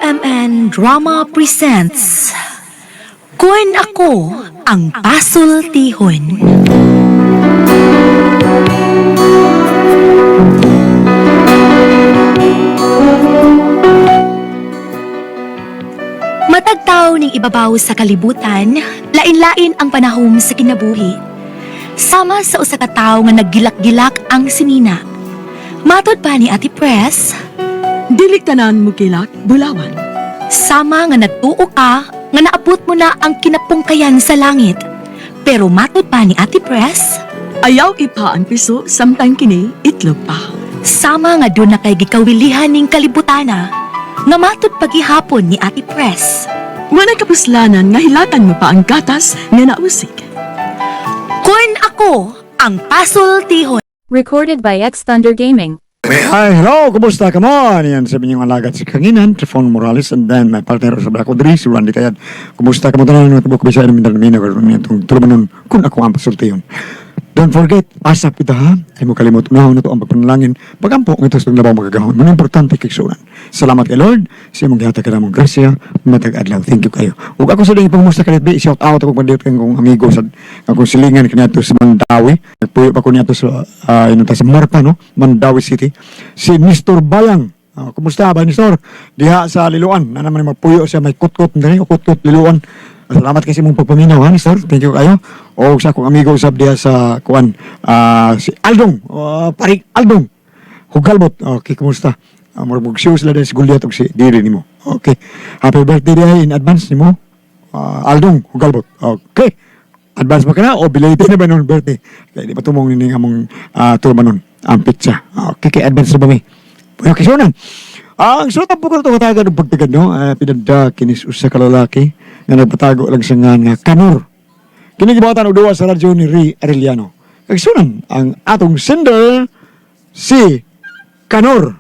RMN Drama presents Kun Ako Ang Pasultihon. Matagtaw ning ibabaw sa kalibutan, lain-lain ang panahom sa kinabuhi. Sama sa usa ka tawo nga naggilak-gilak ang sinina. Matod pa ni Ate Press, Dili tanan mo kilak, bulawan. sama nga nagtuo ka nga naabot mo na ang kinapungkayan sa langit. Pero matod pa ni Ate Press, Ayaw ipa ang piso, samtang kini, itlog pa. sama nga doon na kay gikawilihan ning kalibutana, nga matod pagihapon ni Ate Press. Wala kapuslanan nga hilatan mo pa ang gatas nga nausik. Kun Ako Ang Pasultihon. Recorded by X Thunder Gaming. Hi, hello, kumusta ka mo? Yan sabi niyong alagat si Kanginan, Trifon Morales, and then my partner sa Black Audrey, si Randy Kayad. Kumusta ka mo tanan ng tubok bisa ng Mindanamina, kung itong tulumanon, kung ako ang pasulti yun. Don't forget, asap kita ha, ay mo kalimot, unahon na to ang pagpanalangin, pagampo ang ito sa labaw magagahon. Mga importante kiksuran. Salamat kay Lord, siya mong gihata ka namang grasya, matag-adlaw, thank you kayo. Huwag ako sa lingin pangmusta ka nito, shout out ako pandiyot kong amigo sa akong silingan kanya to sa Mandawi. Nagpuyo pa ko niya to sa, sa Marpa, no? Mandawi City. Si Mr. Bayang. Kumusta ba, Mr.? Diha sa Liluan. Na naman magpuyo siya, may kutkot, kutkot, Liluan. Salamat kasi mong pagpaminaw, ha, Mr. Thank you kayo. O sa akong amigo usab diha sa kuan, si Aldong, paring Aldong. Hugalbot. Okay, kumusta? Mag-show sila dahil si Gulyat o si Diri ni mo. Okay. Happy birthday diha in advance ni mo. Aldong, Hugalbot. Okay. Advance mo ka na o belated na ba nung birthday? Kaya di ba tumong nini among turmanon ang pizza. Okay, kay advance na ba may? Okay, so nan. Ang sulat po ko ito katagan ng pagtagad, no? Pinanda kinis usa ka lalaki na nagpatago lang sa nga Kanor. Kinigibatan o duwa sa radyo ni Ray Arellano. Kagsunan ang atong sender, si Kanor.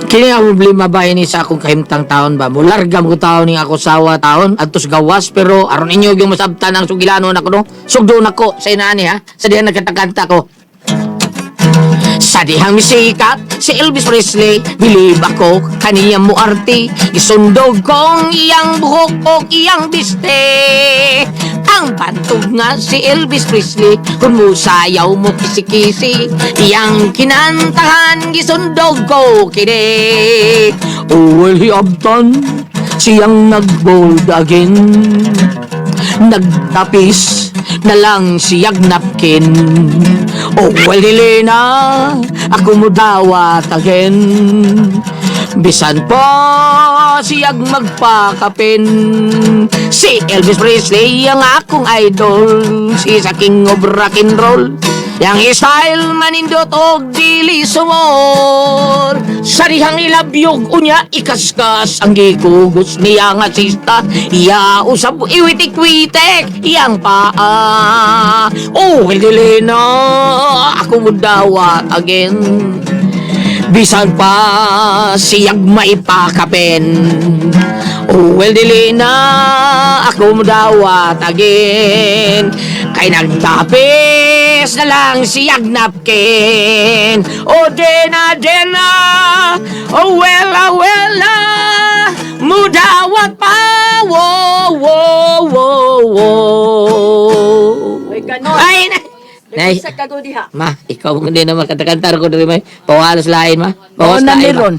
Kini ang problema ba ini sa akong kahimtang taon ba? Mulargam ko taon ni ako sawa taon adtos gawas pero aron inyo yung masabtan ang sugilanon ako no. Sugdo nako sa inani ha. Sa dihan nagkatakanta ko. Sa dihang misikat, si Elvis Presley, bilib ako, kaniyang muarte, isundog kong iyang buhok o iyang biste. Ang bantog nga si Elvis Presley, kung musayaw mo kisi-kisi, iyang kinantahan, gisundog ko kini. Oh, well, he abtan, siyang nag-bold again. Nagtapis na lang siyag napkin. Oh, well, Helena, ako mo dawat again. Bisan po siyag magpakapin. Si Elvis Presley ang akong idol. Si sa king of rock and roll. Yang style manindot og dili sumor. Sa dihang ilabyog unya ikaskas ang gigugos niya nga sista. Iya usab iwitik-witik iyang paa. Oh, Helena, ako mo dawat again. Bisan pa siyag maipakapin. Oh, well, dili na ako madawat again. Kay nagtapis na lang siyag napkin. Oh, dena, oh, well, mudawat pa. Wow, wow, wow, wow. Ay, ganon. Ay, Nay, Sa kago diha. ma, ikaw hindi na makatakantar ko dito may pawalos lain, ma. Oo Pawalos na lain, ma. meron.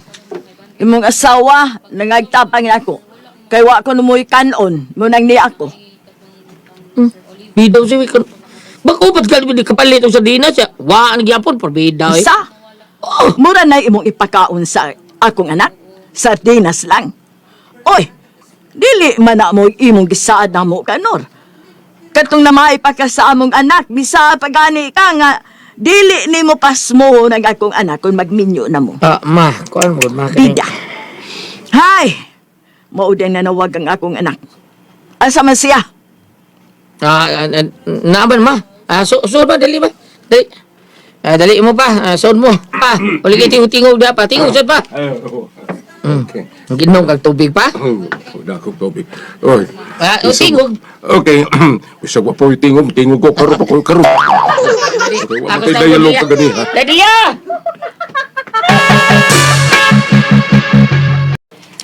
Imong asawa, nangagtapang na ako. Kay wa ko numoy kanon, mo nang ni ako. Bidaw siya, bakupat ka naman kapalit sa dinas siya. Wa, nagyapon, porbidaw eh. Isa? Mura na imong ipakaon sa akong anak. Sa dinas lang. Oy, dili man na mo imong gisaad na mo kanor. Katong na maipaka sa among anak, bisa pagani ka nga, dili ni mo pasmo ng akong anak kung magminyo na mo. Ma, kuan mo, ma. Bida. Hay! Maudeng na nawag ang akong anak. Asa man siya? Naaban, ma. So ba, dali ba? Dali. Dali mo pa, soon mo. Pa, uli kayo tingog na pa. Tingog, saan pa? Okay. Ginom kag tubig pa? Oh, wala akong tubig. Oy. Tingog. Okay. Bisa ko po tingog ko karo. Okay, Ako matay sa dialog Lydia. ka gani ha. Lydia!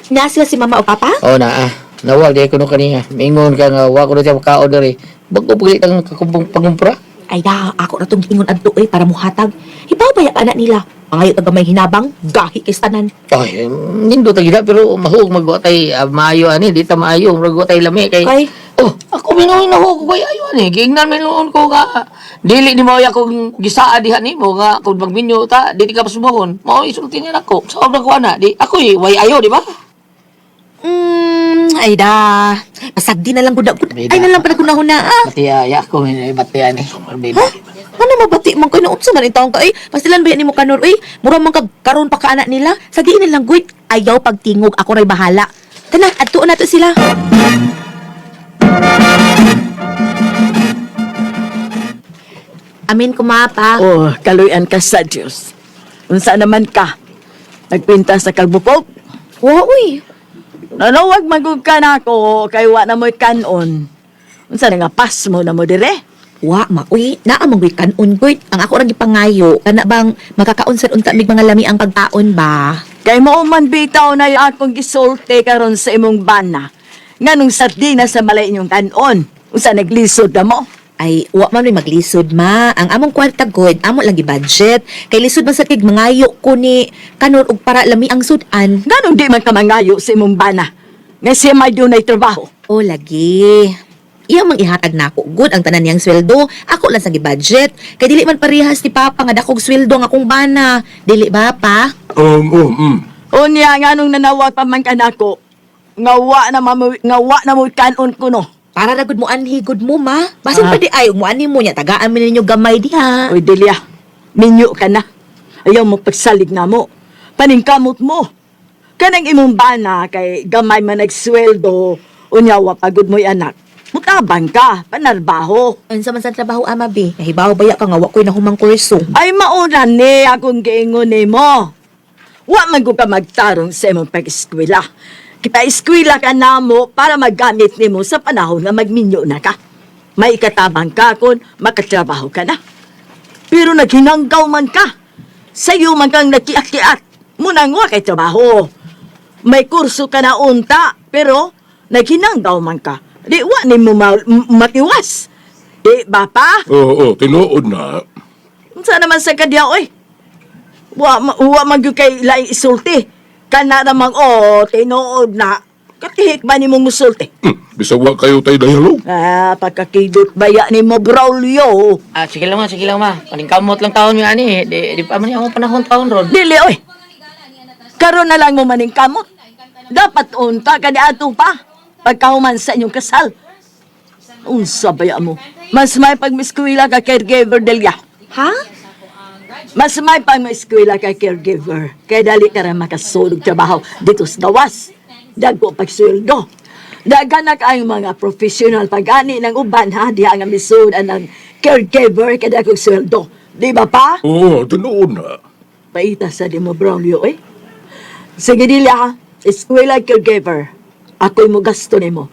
Na sila si mama o papa? Oh na nawal di ko no kaniya. Mingon ka nga wa ko na siya makaon diri. Bago paglit ang pagumpra. Ay da, ako na itong giingon adto para muhatag. Ibaw ba yung anak nila? Pangayo taga may hinabang, gahi kay tanan. Ay, nindo ta gida pero mahug magwatay maayo ani di ta maayo magwatay lami kay. Ay. Oh, ako minuin na hug bay ayo ani. Gingnan minuon ko nga dili ni mao akong gisaa diha nimo nga kung magminyo ta di ka pasubuhon. Mao isulti ni nako. Sa obra ko ana di ako way ayo di ba? Ay da. Pasagdi na lang gud. Ay, Ay da. na lang para kunahuna Batiya ko ni batiya ni. Baby. Ha? Ano mabati man ko unsa man itaong ka? Pastilan ba yan nimo kanor? Mura man kag karon pa ka anak nila. Sagdi na lang gud. Ayaw pagtingog ako ray bahala. Tanan adtuon nato sila. Amin ko mapa. Oh, kaluyan ka sa Diyos. Unsa naman ka? Nagpinta sa kagbukog? Wa uy. Nanawag magug ka na ako, kay wa na mo'y kanon. Unsa na nga pas mo na mo dire? Wa ma uy. Naa mong kanon gud. Ang ako ra gipangayo kana bang makakaunsan unta mig mga lami ang pagkaon ba? Kay mao man bitaw na yung akong gisulti karon sa imong bana. Nganong sardinas sa malay inyong kanon. Unsa naglisod na mo? Ay, wa man rin maglisod ma. Ang among kwarta good, amo lang budget. Kay lisod man sa kig mangayo ko ni kanor og para lami ang sudan. Nganong di man ka mangayo sa imong bana? Nga siya may doon ay trabaho. O lagi. Iya mang ihatag na ako good ang tanan niyang sweldo. Ako lang sa budget. Kay dili man parehas ni papa nga dakog sweldo nga akong bana. Dili ba pa? Unya nganong nanawag pa man ka nako. Nga wa na mo kanon ko no. Para ra gud mo anhi gud mo ma. Basin pa di ay mo anhi mo nya tagaan mi ninyo gamay diha. Oy Delia, minyo ka na. Ayaw mo pagsalig na mo. Paningkamot mo. Kanang imong bana kay gamay man nagsweldo. Unyawa pagod mo'y anak. Mutabang ka, panarbaho. Unsa man sa trabaho ama bi? Nahibaw baya ka nga wa koy nahumang kurso. Ay mauna ni akong giingon ni mo. Wa man ko ka magtarong sa imong pag-eskwela. Kita-eskwela ka na mo para magamit ni mo sa panahon nga magminyo na ka. May katabang ka kung makatrabaho ka na. Pero naghinanggaw man ka. Sa'yo man kang nakiak-kiak. Munang wa kay trabaho. May kurso ka na unta, pero naghinanggaw man ka. Di wa ni mo matiwas. Di ba pa? Oo, tinuod na. Unsa naman sa kadya, oy? Wa man gyud kay laing isulti. Kana namang tinuod na. Katihik ba ni mong musulti? Bisa wa kayo tayo dialog. Pagkakidot baya ni mo, Braulio. Sige lang ma. Paningkamot lang taon mi ani. Di pa man akong panahon taon ron. Dili, oy. Karon na lang mo maning kamot. Dapat unta ka di ato pa. Pagkahuman sa inyong kasal. Unsa baya mo? Mas may pagmiskwila ka caregiver, Delia. Ha? Mas may pagmiskwila ka caregiver. Kaya dali ka rin makasulog trabaho dito sa gawas. Dagko pagsweldo. Daganak ang mga professional pagani ng uban ha. Di ang misudan ng caregiver kaya dagkong sweldo. Di ba pa? Oo, tinuod na. Paita sa di mo, Braulio, eh. Sige, Delia, ha? Eskwela caregiver. Ako'y mo gasto ni mo.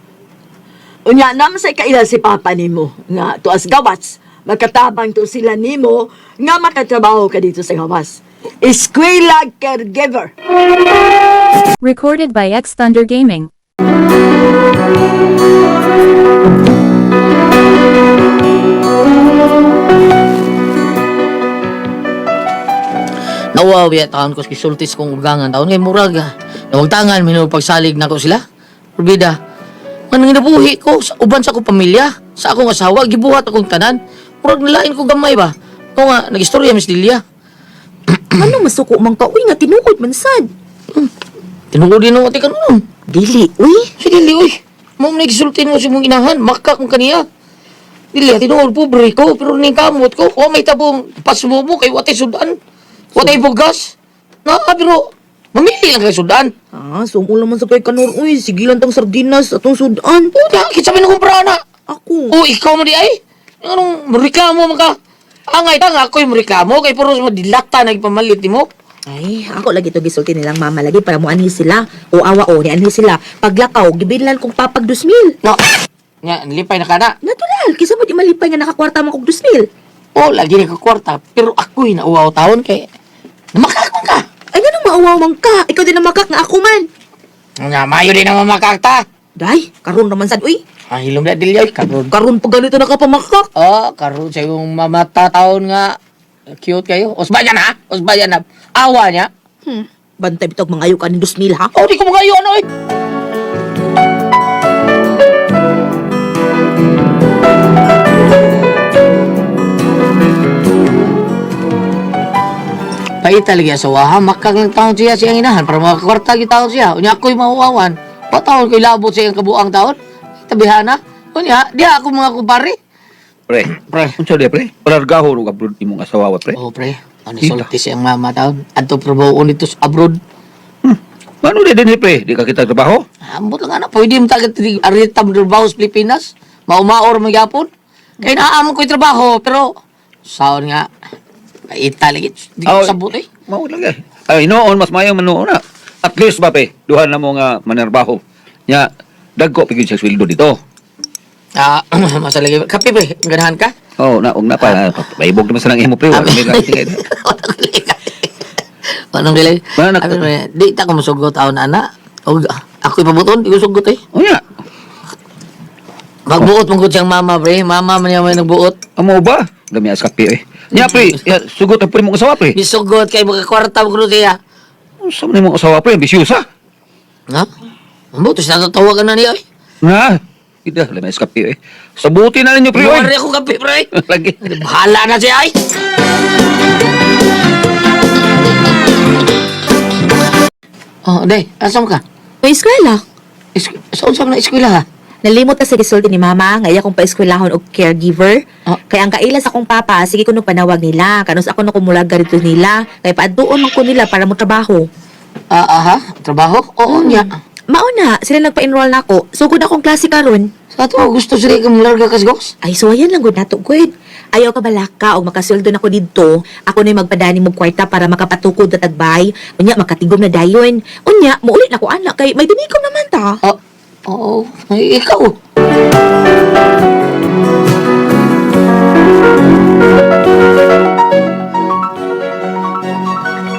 Unya, naman sa kaila si Papa ni mo, nga tuas gawats, magkatabang to sila ni mo, nga makatrabaho ka dito sa gawas. Eskwela caregiver. Recorded by X Thunder Gaming. Nawawi at taon ko kisultis kong ugangan taon kay murag nawagtangan minul pagsalig na ko sila. Probida. Manang nabuhi ko sa uban sa akong pamilya, sa akong asawa gibuhat akong tanan. Murag nalain ko gamay ba. Ko nga nagistorya Miss Delia. Ano masuko man ka? Uy, nga tinuod man sad. Tinuod din ako kanon. Dili, uy. Si Dili uy. Mo nagisulti mo si mong inahan, makak mo kaniya. Dili tinuod pobre ko pero ning kamot ko, o may tabong pasmo mo kay watay sudan. Watay bugas. Na pero mamili lang kay sudan. Sumo naman sa kay kanor. Uy, sige lang tang sardinas atong sudan. Puta, kitsa man akong prana. Ako. O, ikaw man di ay. Anong reklamo man ka? Angay ta nga ako'y reklamo kay puro mo dilata nagpamalit mo. Ay, ako lagi to gisulti nilang mama lagi para mo anhi sila. O awa o, ni anhi sila. Paglakaw, gibilan kong papag 2,000. No. Nya, nilipay na kana. Natural, kisa mo di malipay nga nakakwarta mo kong 2,000. O, lagi na kakwarta. Pero ako'y nauwaw taon kay... Namakakon ka. Ay, ganun mauwaw man ka. Ikaw din ang makak nga ako man. Nga, mayo din ang mamakakta. Day, karon naman sad, uy. Ang hilom na dilyoy, karon. Karon pa ganito nakapamakak. Oh, karon sa yung mamata taon nga. Cute kayo. Osbayan ha? Osbayan na. Awa niya. Bantay bitog mangayo ka ni 2,000 ha. Oh, di ko mga ano eh. Pait talaga sa waha, makag lang taon siya siyang inahan para makakwarta taon siya. Unya ako'y mahuwawan. Pataon ko'y labot siyang kabuang taon. Tabihana. Unya, di ako mga kumpare. Pre, Pre. unsa dia pre? Palargaho ro abroad imong asawa pre. Oh, pre. Ano sulti siyang mama taon? Adto trabaho dito sa abroad. Mano dia din pre? Di ka kita trabaho? Ambot lang anak, pwede mo tagat arita mo trabaho sa Pilipinas. Maumaor mo yapon. Kaya naamon ko'y trabaho, pero saon nga, paita lagi. Di ko Oh, sabot eh. Mao lang eh. Ay noon mas mayo man noon na. At least ba pre, duha na mo nga manarbaho. Nya dagko pigid sa sweldo dito. Ah, masalagi. Kape pre, ganahan ka? Oh, na og na pa. Paibog naman sa nang imo pre. Wala may lang. Anong gilay? Ba, nak- Abi, pre, di ta ko masugot taon ana. O, ako'y pabuton, di ko sugot eh. Oh nya. Magbuot mong siyang mama, pre. Mama man niya may nagbuot. Amo ba? Dami as kape eh. Nya pre, ya, sugot ang pre mong asawa pre. Bisugot kay mga kwarta mo kuno siya. Unsa man imong asawa pre? Ambisyosa. Ha? Ambo, tapos natatawagan na niya eh. Nga. Ida, dami as kape eh. Sabuti na ninyo pre. Buwari oy. ako kape, pre. Lagi. Bahala na siya ay. Oh, day, asam ka? May eskwela. Saan sa na eskwela ha? Nalimot na sa gisulti ni mama, ngaya akong pa-eskwelahon og caregiver. Ah. Kaya ang kaila sa akong papa, sige ko nung panawag nila. Kanos ako nung kumulag garito nila. Kaya paaduon man ko nila para mo trabaho. Aha, trabaho? Oo niya. Mauna, sila nagpa-enroll na ako. Sugod akong klase karon. Sa ito, gusto sila kang larga kasgos? Ay, so ayan lang gud nato gud. Ayaw ka balaka og makasweldo na ko didto. Ako na magpadani mo kwarta para makapatukod na tagbay. Unya makatigom na dayon. Unya muulit na ko anak kay may dinigom naman ta. Ah, oo. Ay, ikaw.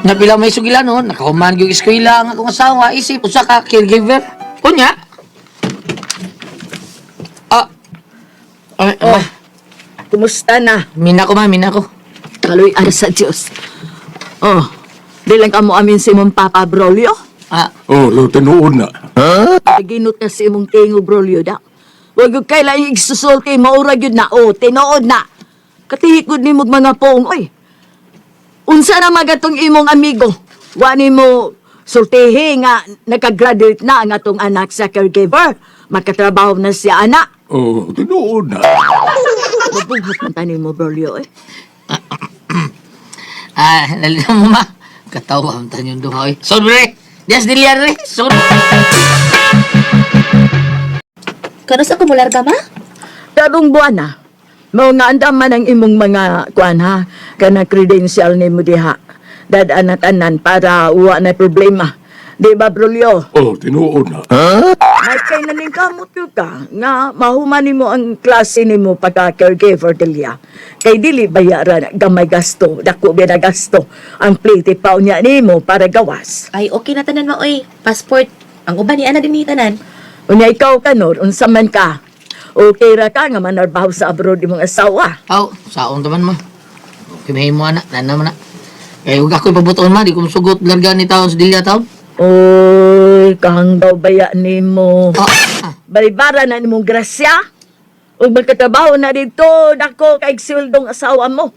Napila may sugilan no, nakahuman yung eskwela ang akong asawa, isip, usa ka caregiver. Kunya? Ah. Ay, Oh. ah. Kumusta na? Mina ko ma, mina ko. Kaloy ara sa Diyos. Oh, di lang ka mo amin si mong Papa Brolio. Ah, Oh, lo tinuod na. Paginot na si mong tingo Brolio da. Huwag yung kailan yung isusulti, maurag yun na. Oh, tinood na. Katihikod ni mong mga pong, oy. Unsa na magatong imong amigo? Wani mo sultihi nga nakagraduate na ang atong anak sa caregiver. Makatrabaho na siya anak. Oh, tinuod na. Mabuhat man tanin mo, Brolio, eh. nalito mo ma. Katawa ang tanyong duha, oy. Sobre! Dias dilyar, re. Sobre! Kanos ako mular ka ma? Darong buwan na. Mao nga andaman ang imong mga kuan ha, kana credential ni mo diha. Dadaan na tanan para uwa na problema. Di ba, Brolio? Oh, tinuod na. May kay naning kamot yun ka, nga mahuman mo ang klase ni mo pagka-caregiver dilya. Kay dili bayaran gamay gasto, dako biya na gasto. Ang plate pa unya ni mo para gawas. Ay, okay na tanan mo oy. Passport. Ang uban ni ana din ni tanan. Unya ikaw kanor, unsa man ka. Okay ra ka nga manarbaho sa abroad imong asawa. Aw, saon taman ma. Kimahin mo anak, nana man na. Kaya huwag ako'y pabutoon ma, di ko masugot larga ni taon sa dilya taon. Oy, kahanggaw baya ni mo. Ah, Balibara na nimong grasya. Ug magkatrabaho na dito, dako kay sweldong asawa mo.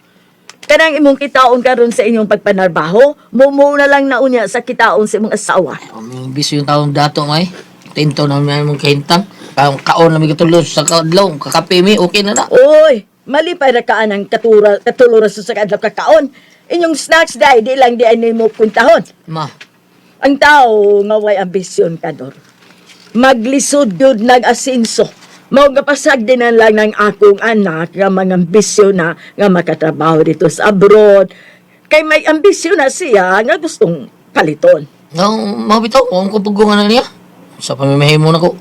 Kanang imong kitaon karon sa inyong pagpanarbaho, mumo na lang na unya sa kitaon sa imong asawa. may bisyo yung taon dato may. Tinto na may mong kahintang. Kaon na may katulos sa kadlaw, kakape mi, okay na na. Oy, mali pa ra kaan ang katulura sa kadlaw kakaon. Inyong snacks day, di lang di ani mo puntahon. Ma, Ang tao nga way ambisyon kador. Maglisod yun nag-asinso. Mao nga pasag din na lang ng akong anak nga mga ambisyon na nga makatrabaho dito sa abroad. Kay may ambisyon na siya nga gustong paliton. Mga bitaw, kung kupugungan na niya. Sa pamimahimo na ko.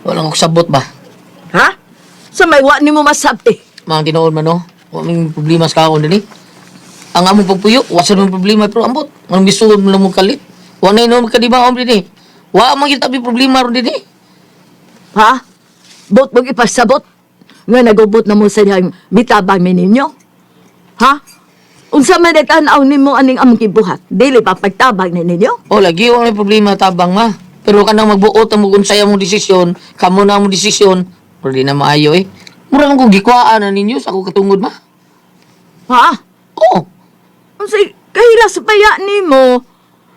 Walang ko sabot ba? Ha? Sa may wa ni mo masabi. Mga tinoon man, no? Walang problema sa kakon din eh. Ang among pagpuyo, wasan mong problema, pero ambot. Anong gusto mo lang mong kalit? Wala na yun magkadiba om din eh. Wa man kita problema ron din eh. Ha? Bot mong ipasabot? Nga nagubot na mo sa niyang mitabang mi ninyo? Ha? Unsa man natanaw nimo aning among gibuhat? Dili pa pagtabang ni ninyo? O, lagi wala may problema tabang ma. Pero kanang magbuot ang mugunsaya mong desisyon, kamo na mong desisyon, pero di na maayo eh. Mura lang kong gikwaan na ninyo sa akong katungod ma. Ha? Oo. Unsay kahilas baya nimo?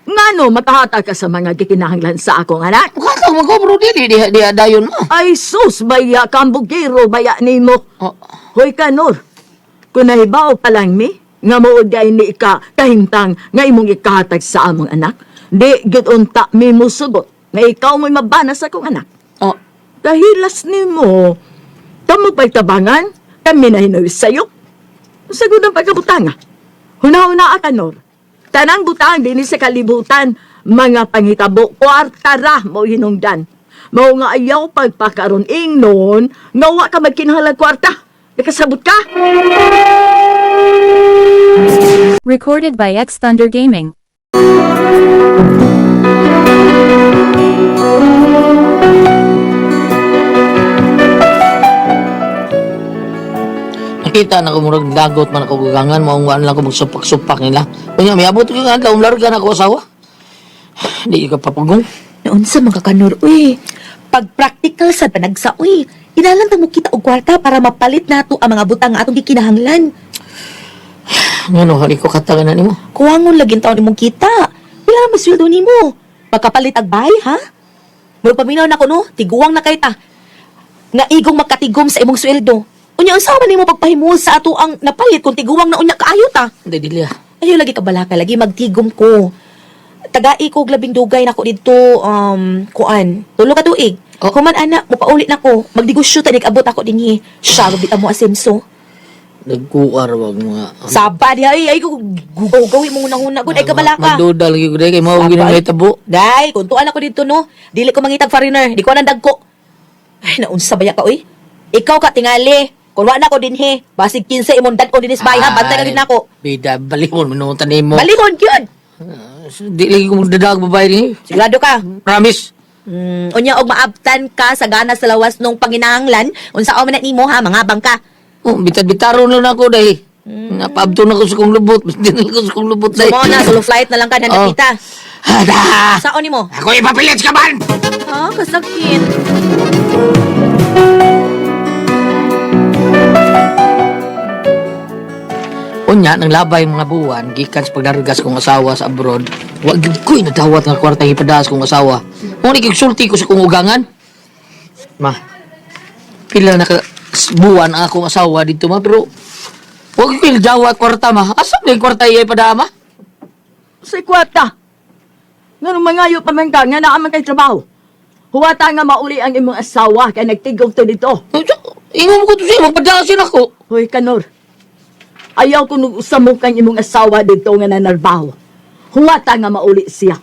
Ngano makahatag ka sa mga gikinahanglan sa akong anak? Mukha mo bro, di dayon ma. Ay sus, baya kambugiro baya nimo. Oh, Hoy kanor, kung nahibaw pa lang mi, nga maugay ni ka kahintang nga imong ikahatag sa among anak, di gid unta mi musugot nga ikaw mo'y mabana sa akong anak. oh. Kahilas nimo, kamo pa'y tabangan, kami na hinawis sa'yo. Sagod ang pagkabutanga. Huna-huna ka, Nor. Tanang butang din sa kalibutan, mga pangitabo, kwartara mo hinungdan. Mao nga ayaw pagpakaroon ingnon, ngawa ka magkinahanglang kwarta. Nakasabot ka? Recorded by X Thunder Gaming. Nakita na ko murag dagot man ako gugangan, maungaan lang ko magsupak-supak nila. Kanya, may abot ko nga, umlarga na ako asawa. Di ka papagong. Noon sa mga kanor, uy. Pag practical sa panagsa, uy. Inalang mo kita og kwarta para mapalit nato ang mga butang nga atong gikinahanglan. Ano, hali ko katagan na nimo. Kuwangon laging taon imong kita. Pila na masweldo nimo? Magkapalit ag bahay, ha? Murag paminaw na ko, no? Tiguang na kay ta. Nga igong magkatigom sa imong sweldo. Unya, ang sama nimo pagpahimuon sa ato ang napalit kung tiguang na unya kaayo ta. Hindi, dili ah. Ayaw lagi ka balaka, lagi magtigom ko. Tagai ko labing dugay na ko dito, kuan. Tulo ka tuig. Oh. Kuman ana, mupaulit na ko. Magdigusyo tanig abot ako dinhi. Siya, mabita mo asenso. Nagkuar wag mga. Saba di ay ko gawin mo unang-una gud ay kabalaka. Magduda lagi ko dahil kay mao Sabay. ginamay tabo. Dai, kuntuan ako dito no. Dili ko mangitag foreigner, di ko nang dagko. Ay, naunsa ba ya ka oy? Ikaw ka tingali. Kung wala na ko dinhi, basig 15 imong dad ko dinis bahay ha, bantay ka din ako. Bida, balihon, minutan nimo. Balimon gyud. Di lagi ko magdadag babae ni. Sigurado ka. Promise. Unya og maabtan ka sa gana sa lawas nung panginahanglan, unsa man na nimo ha, mga bangka. Oh, bitad-bitaron lang ako dahil. Napaabto na ko sa kong lubot. Mas din ko sa kong lubot dahil. Sumo na, solo flight na lang ka na Oh. nakita. Hada! Saon nimo? Ako ipapilit ka man! Ha, kasakit. Unya, nang labay mga buwan, gikan sa pagdargas kong asawa sa abroad, wag ko'y nadawat nga kwarta ipadaas kong asawa. Kung nagigsulti ko sa kong ugangan, ma, pila na ka buwan ang akong asawa dito ma, pero wag ko'y nadawat kwarta ma. Asam na yung kwarta ipada ma? Sa kwarta. Nga nung mangayo pa man ka, nga naaman kay trabaho. Huwata nga mauli ang imong asawa kay nagtigong to dito. Ingon ko to siya, magpadasin ako. Hoy, Kanor. Ayaw ko nung usamok kang imong asawa dito nga nanarbaho. Huwata nga mauli siya.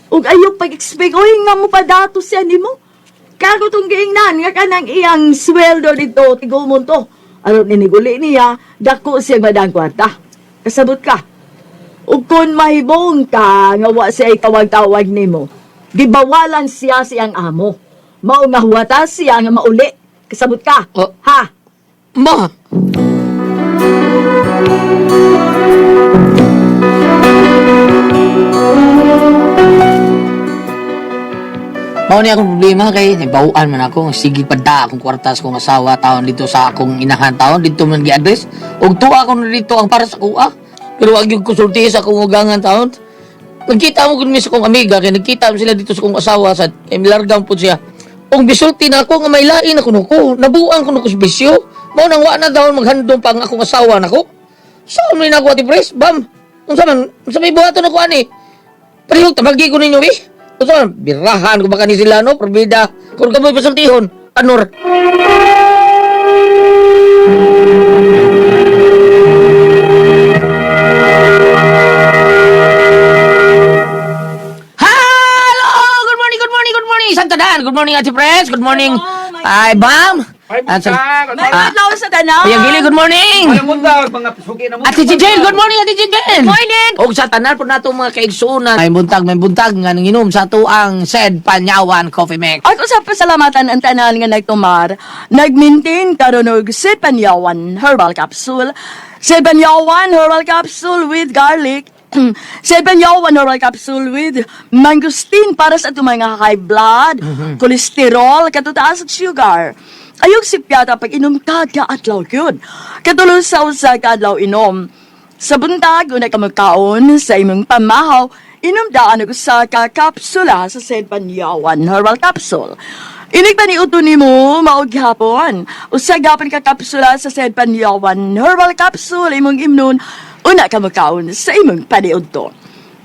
Ug ayaw pag-expect, oy nga mo pa dato siya nimo. Kago tong giingnan nga kanang iyang sweldo dito, tigumon to. Aron niniguli niya, dako siya madang kwarta. Kasabot ka. Ug kung mahibong ka nga wa siya itawag-tawag nimo, gibawalan siya siyang amo. Mao nga huwata siya nga mauli. Kasabot ka. Oh. Ha? Ma, mao ni akong problema kay nabawaan man ako sige pada akong kwartas kong asawa taon dito sa akong inahan taon dito man gi-address ug tuwa ko na dito ang para sa kuha pero wag yung konsulti sa akong ugangan taon nagkita mo gud mi sa kong amiga kay nagkita mo sila dito sa kong asawa sa milargang pud siya ug bisulti na ako nga may lain ako nuko nabuang ko nuko sa bisyo mao nang wa na daw maghandom pa ang akong asawa nako saan may nako ati pres bam unsa may buhaton ako ani pero tabagi ko ninyo Ito, birahan ko baka ni sila, no? Probida. Kung kamoy pasultihon, anor. tanan. Good morning, Ate Pres. Good morning. Ay, Bam. Ay, buntag. May madlaw sa tanaw. Kuya Gili, good morning. Ano mo daw, mga suki na mo? Ate Jijel, good morning, Ate Jijel. Morning! O sa tanan po nato mga kaigsunan. May buntag nga nang inom sa to ang said Panyawan Coffee Mix. Ako sa pasalamatan ang tanan nga nagtumar, nag-maintain karon og Sid Panyawan Herbal Capsule. Sid Panyawan Herbal Capsule with garlic. Sid Panyawan Herbal Capsule with mangosteen para sa itong mga high blood, kolesterol, katutaas at sugar. Ayog sipyata pag inom kada adlaw yun. Katulong sa usa ka adlaw inom. Sa buntag, unay ka magkaon sa imong pamahaw, inom daan og usa ka kapsula sa Sid Panyawan Herbal Capsule. Inig pa ni uto ni mo, maog hapon. Usagapan ka kapsula sa Sid Panyawan Herbal Capsule, imong imnon, una ka magkaon sa imong paniudto.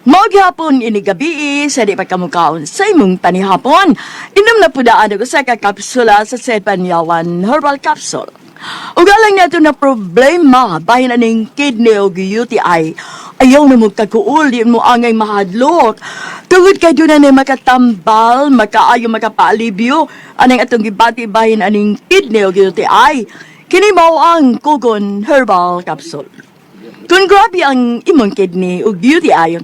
Maog hapon ini gabi, sa di pa ka magkaon sa imong panihapon. Inom na po daan ako sa kakapsula sa Sid Panyawan Herbal Capsule. Ugalang nato na problema bahin aning kidney o UTI. Ayaw na mo kakuul, di mo angay mahadlok. Tungod kay doon na makatambal, makaayo makapaalibyo, anang atong gibati bahin aning kidney o UTI. Kini mao ang Kugon Herbal Capsule. Kung grabe ang imong kidney o UTI,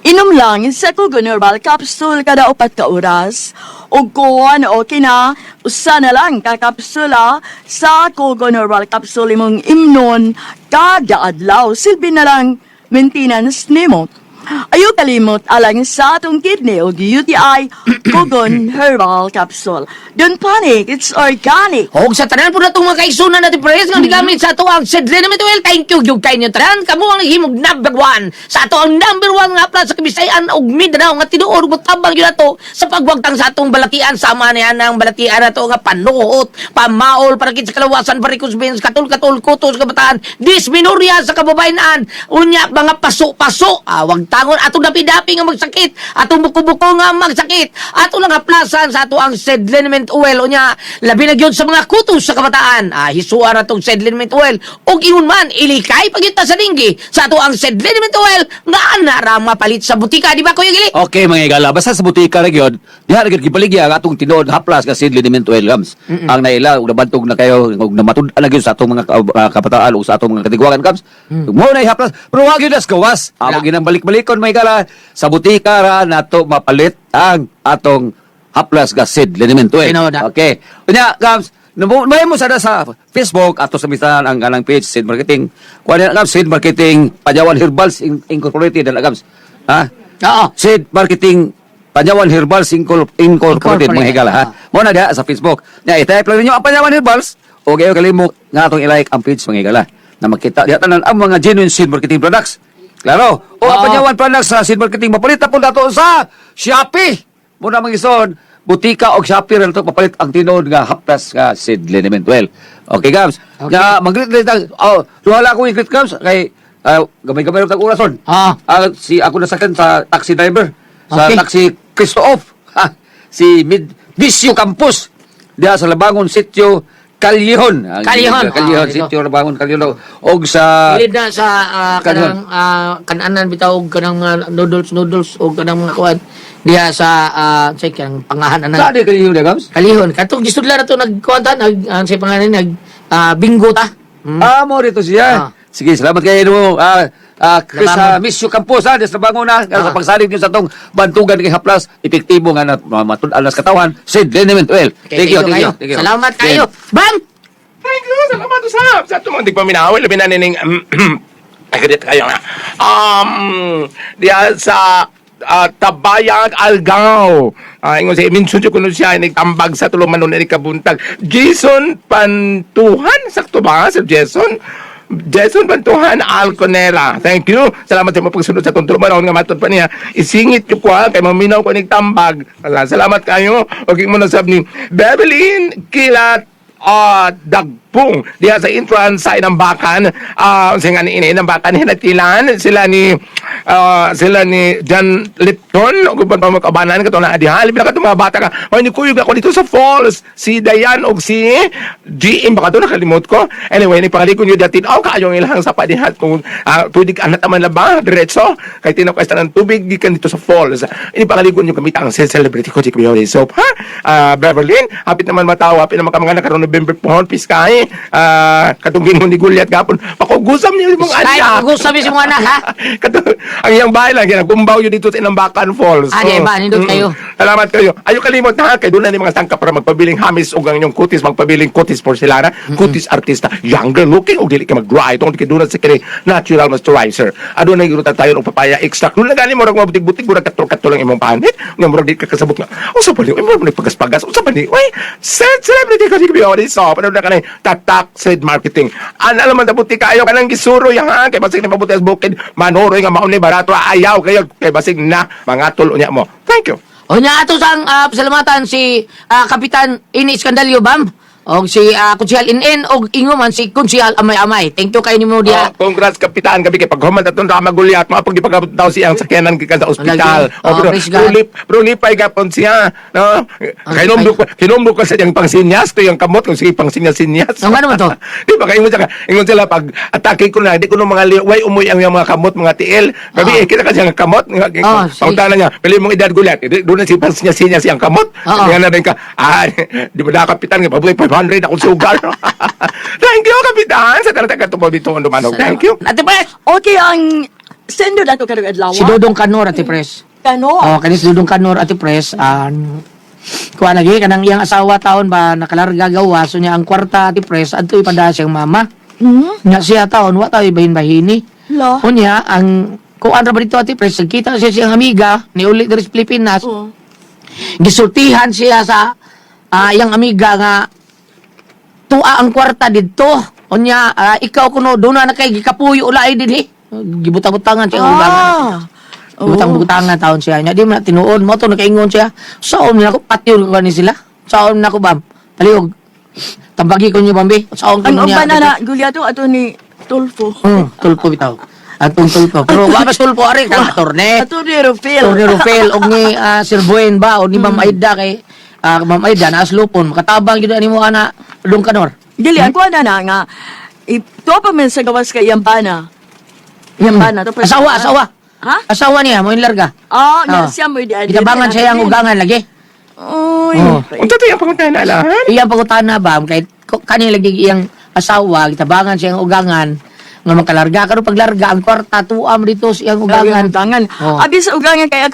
inom lang sa Kugon Herbal Capsule kada 4 ka oras. O kung okay na, usa na lang kakapsula sa Kugon Herbal Capsule imong imnon kada adlaw. Silbi na lang maintenance nimo. Ayaw kalimot alang sa atong kidney o UTI Kugon Herbal Capsule. Don't panic, it's organic. O sa tanan po na itong mga kaigsunan natin Pres, nga digamit sa ito ang said Liniment Oil. Thank you, yung kayo tanan. Kamu ang himog number 1. Sa ito ang number 1 nga pala sa Kabisayan o Mindanao nga tinuor mo tabang yun na to sa pagwagtang sa atong balatian. Sama na yan ang balatian na to nga panuhot, pamaol, para sa kalawasan, varicose veins, katul-katul, kutos, kabataan, dysmenorrhea sa kababayanan, unya, mga paso-paso. Wag tangon, atong dapi-dapi nga magsakit, atong buko-buko nga magsakit, atong lang haplasan sa ato ang said liniment oil, unya, labi na gyud sa mga kutos sa kabataan. Hisuan na tong said liniment oil, o ingon man, ilikay pagita sa linggi, sa ato ang said liniment oil, nga anara mapalit sa butika, di ba Kuya Gili? Okay, mga igala. Basta sa butika na yun, diha na gipaligya ang atong tinuod haplas ka Sid Liniment Oil Gams. Ang naila, ug nabantog na kayo, ug namatud na gyud sa atong mga kabataan o sa atong mga katigwagan Gams. Mo na haplas, pero wag yun as gawas. Amo ginang balik-balikon mga igala. Sa butika ra nato mapalit ang atong haplas ka Sid Liniment Oil. Tinood, Okay. Unya, Gams, may mo sada sa Facebook ato sa misan ang kanang page Sid Marketing. Kuha na Gams, Sid Marketing Panyawan Herbals Incorporated na Gams. Ha? Oo. Sid Marketing Panyawan Herbals Incorporated mga higala ha. Mo na diha sa Facebook. Nya i-type lang ninyo ang Panyawan Herbals o kayo kalimot nga atong i-like ang page mga higala na makita diha tanan ang mga genuine Sid Marketing products. Klaro. O ang Panyawan products sa Sid Marketing mapalit na po dato sa Shopee. Mo na mangisod butika o Shopee ra to papalit ang tinuod nga haplas nga Sid Liniment Oil. Okay, Gams. Okay. Nga mag-greet duhala ko i-greet Gams kay gamay-gamay ng orason. Si ako nasakyan sa taxi driver. Sa Okay. taxi Christoph. Si Bisyo Campos. Diya sa Labangon Sitio Callejon. Callejon. Callejon. Ito. Sitio Labangon Callejon. Og sa... Ilid na sa kanang kananan bitaw og kanang noodles o kanang mga kuan diha sa say kanang pangahan Sa na di Callejon, Gams? kalihon katong gisudla na to nagkuanta say pangalan bingo ta. Mo rito siya. Sige, salamat kayo mo. Chris Misyo Campos, sa Labangon na. Sa pagsalig nyo sa itong bantugan kay Haplas, epektibo nga na matunan nas katawan, Sid Liniment Oil. Thank you. Salamat kayo. Bam! Thank you, salamat usap. Sa itong hindi pa minawal, labi na nining, agad kayo nga. Diya sa Tabayag Algao. Ingon sa iminsun ko nun siya, nagtambag sa tulumanon na kabuntag. Jason Pantuhan, sakto ba sa Jason? Jason Pantuhan Alconera. Thank you. Salamat sa mga pagsunod sa tulumanon nga matod pa niya. Isingit ko po kay maminaw ko nagtambag. Salamat kayo. Okay mo na sabi ni Bebelin Kilat pung diha sa entrance sa Inambakan, sa nga ni Inambakan hinatilan sila ni John Lipton ug uban pa mga kabanan kato na diha libi na kato mga bata ka ni kuyog ako dito sa falls si Dayan og si GM baka to nakalimot ko anyway ni pangalikon yo datin kayo ilang sa padihat kung pwede ka anat man laba diretso kay tinaw ka ng tubig gikan dito sa falls ini pangalikon yo kamita ang celebrity ko si Kuya so Beverly hapit naman matawa hapit naman kamanga karon November pohon piskay katong gingon ni Goliath gapon pakugusam niyo mong Ay, anya gusto mi si mga anak, ha? ang iyang bahay lang ginagumbaw yun dito sa Inambakan Falls. Ah, di ba? Nindot kayo. Salamat kayo. Ayaw kalimot na kay doon na ni mga sangka para magpabiling hamis ug ang inyong kutis, magpabiling kutis porcelana, kutis artista, younger looking ug dili ka mag-dry itong di doon sa kini natural moisturizer. Ado na girutan tayo og papaya extract. Doon na gani mo rag mabutig-butig murag katol-katol lang imong panit. Nga murag di ka kasabot nga. Usa pa ni, mo pagas-pagas. Usa pa ni. Uy, celebrity ka sige biyo so. Pero na kanay tatak said marketing. An alam man tabuti kayo kanang gisuro ya ha kay basig na mabuti as bukid manoroy nga mao ni barato ayaw kayo kay basig na mga tulo niya mo. Thank you. O niya ato sang pasalamatan si Kapitan Ini Iskandalyo Bam og si Kunsihal Inen og inguman si Kunsihal Amay-Amay. Thank you kay nimo diha. Congrats kapitan gabi kay paghuman aton ra magulyat mo pag gipagabot daw siyang sakyanan gikan sa ospital. Praise God. Pero lipay gapon siya, no? Kinomdo ka sa yang pangsinyas to yung kamot kung sige pangsinyas. Ang ano man to? Di ba kayo ingon sila pag atake ko na di ko no mga way umuy ang mga kamot mga tiil. Gabi kita kasi ang kamot pangutana niya. Pili mong edad gulyat. Doon na si pangsinyas yang kamot. Nga na rin ka. Di ba da kapitan nga pabuhay 500 akong sugar. Thank you, Kapitan. Sa talaga katubo dito ang dumanog. Thank you. Ate Pres, Okay, ang sendo na ito karong adlaw. si Dodong Kanor Ate Pres. Kano? Oh, kanis Dodong Kanor Ate Pres kuha lagi kanang iyang asawa taon ba nakalarga gawa so niya ang kwarta Ate Pres adto ipada siyang mama. Nya siya taon wa tayo bahin-bahini. Lo. Unya ang kuan ra ba dito Ate Pres kita siya siyang amiga ni uli diri sa Pilipinas. Gisultihan siya sa iyang amiga nga tua ang kwarta didto. Unya ikaw kuno do na kay gikapuyo ulay dinhi. Gibutang-butangan siya ang ugangan. Gibutang-butangan taon siya. Nya di man tinuod mo to nakaingon siya. Saon na ako patyon ko ni sila. Saon na ko bam. Taliog. Tambagi ko niyo bambi. Saon ko Ang niya. uban na Gulyato ato ni Tulfo. Tulpo bitaw. Atong tulpo. Pero wa pa tulpo ari kang torne. Ato ni Rufil. Torne Rufel og ni Sir Buen ba o ni Ma'am Aida kay Ma'am Aida na aslupon makatabang gyud ani mo ana Dong Kanor. Dili ako na nga ito pa man sa gawas kay Yambana. Yambana to Asawa. Ha? Asawa niya mo inlarga. Oh, Ah. siya mo di. Gitabangan siya ang ugangan lagi. Oy. Oh. Unta to yung panguntahan na alahan? Iyang pangutana ba kay kanila lagi iyang asawa gitabangan siya ang ugangan nga makalarga karon paglarga ang kwarta tuam dito sa iyang ugangan. Ugangan. Oh. Abi sa ugangan kay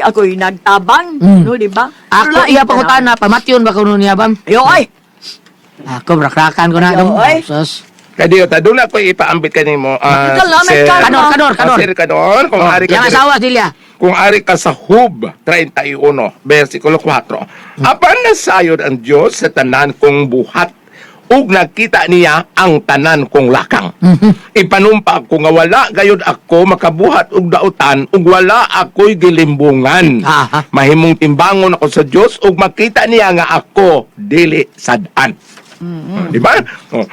ako'y nagtabang, no, di ba? Ako iya pangutana pamatyon ba kuno niya bam? Yo, ay. Ako brakrakan ko na Yo, dong. oy. Sus. Kadiyo ta doon ako ipaambit kanimo. Salamat ka. Kanor. Sir Kanor, kung ari ka Yang asawa sila. kung ari ka sa Hub 31 versikulo 4. Apan nasayod ang Dios sa tanan kong buhat ug nakita niya ang tanan kong lakang. Ipanumpa ko nga wala gayud ako makabuhat og dautan ug wala ako'y gilimbungan. Aha. Mahimong timbangon ako sa Dios ug makita niya nga ako dili sad-an. Di ba?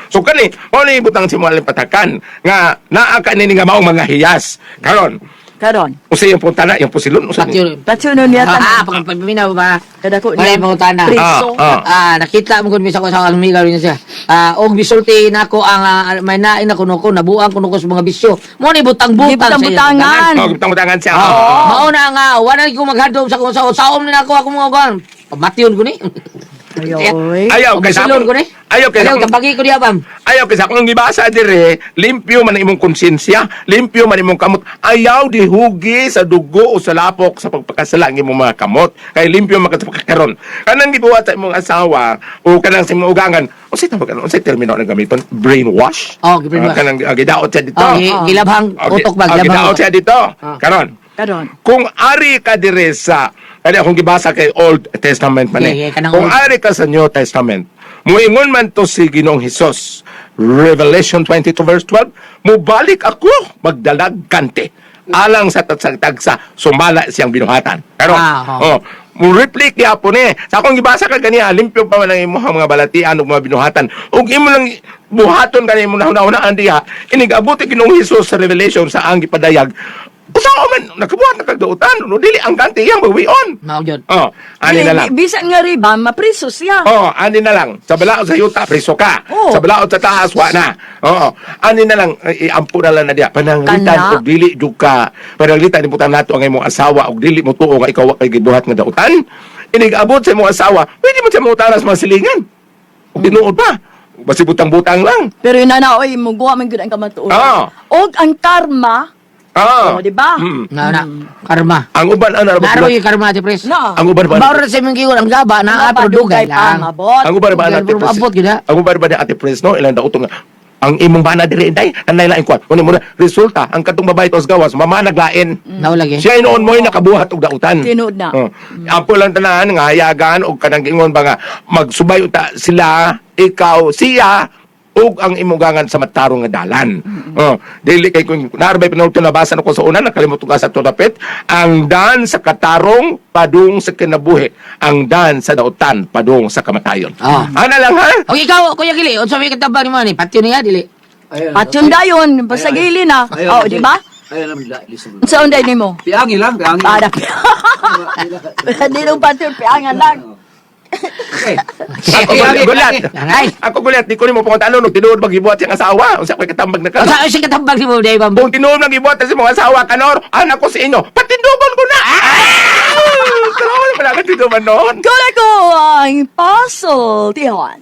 So kani, mo ni butang simulan patakan nga naa kanini nga maong mga hiyas. Karon, Karon. usay yung punta na, yung pusilon, usay. Patyon. Patsunon niya Pagpaminaw ba? Kada ko Wala yung pangutana. Preso. Nakita mo kung misa ko sa amiga rin siya. Og bisulti nako ang may nain na kuno ko nabuang kuno ko sa mga bisyo. Mo ni butang-butang Butang-butangan. Butang-butangan siya. Mao na nga wala ko maghadlok sa kung saom ni nako ako mga kuan. Pamatyon ko ni. Ayoy. Ayaw kay sa Silon ko ni. Ayaw kay sa Ayaw kabagi ko diya bam. Ayaw kay sa akong gibasa dire, limpyo man imong konsensya, limpyo man imong kamot. Ayaw dihugi sa dugo o sa lapok sa pagpakasala ng imong mga kamot. Kay limpyo man ka karon. Kanang gibuhat sa imong asawa o kanang sa imong ugangan, unsay tawag kanang unsay termino na gamiton? Brainwash? Oh, brainwash. Kanang gidaot siya dito. Gilabhang utok ba Gidaot gilabhang. siya dito. Karon. Karon. Kung ari ka dire sa kani akong gibasa kay Old Testament man Yeah, kanang Kung Old. ari ka sa New Testament, muingon man to si Ginoong Hesus. Revelation 22 verse 12, mubalik ako magdalag kante alang sa tagsa sumala siyang binuhatan. Karon, mo replic gyapon sa akong gibasa ka ganiya limpyo pa man ang imong mga balatian ug mga binuhatan ug imo lang buhaton kani mo nahuna-hunaan diha inig abot Ginoong Hesus sa Revelation sa ang gipadayag usaw man nakabuhat na kagdautan no dili ang ganti yang bawion Mao gyud. ani na lang Bisan nga riba, mapriso siya. ani na lang. Sa balaod sa yuta, preso ka. Oo. Sa balaod sa taas, wa na. Ani na lang, iampo na lang na diya. Pananglitan Kana. o dili jud ka. Pananglitan, ibutan nato ang imong asawa o dili mo tuo nga ikaw wa kay gibuhat nga dautan. Inig-abot sa imong asawa, pwede mo siya mautanas mga silingan. O tinuod pa. Basi butang-butang lang. Pero yun na, oy, muguha man gud ang kamatuoy. Oo. Og ang karma, di ba? Na karma. Ang uban ana Naro yung karma ti pres. No. Ang uban ba? Bawra sa imong gigon ang gaba na pero dugay lang. Mabot. Ang uban ba na Pero abot gid ha. Ang uban ba na ate Pres no ilang daotong ang imong bana diri inday anay lain kwat. Kuno mo na resulta ang katong babae tos gawas mamanaglain. Naulagi. Siya inoon mo nakabuhat og dautan. Tinuod na. Ampo lang tanan nga hayagan og kanang gingon ba nga magsubay uta sila, ikaw, siya ug ang imugangan sa matarong nga dalan. Dili kay kung naarbay pinulto nabasa ko sa una nakalimot ko sa tudapit, ang dan sa katarong padung sa kinabuhi, ang dan sa dautan padung sa kamatayon. Ana lang ha? O ikaw, Kuya Gili, unsa may katabang ni mo ni? Patyo niya dili. At yun dayon, basta gili na. Di ba? Ayun naman, listen mo. Sa unday nimo? Piangi lang, piangi. Para. Di nung patur, piangan lang. Ako gulat. Ay. Ako gulat, di ko nimo pangunta no tinuod magibuhat siyang asawa. Unsa koy katambag na ka? Unsa si katabang ni mo day bambu? Kung tinuod nang gibuhat sa mga asawa kanor, anak ko sa inyo, patindugon ko na. Salamat pala ka tinuod noon. Kula ko ang puzzle, Tihon.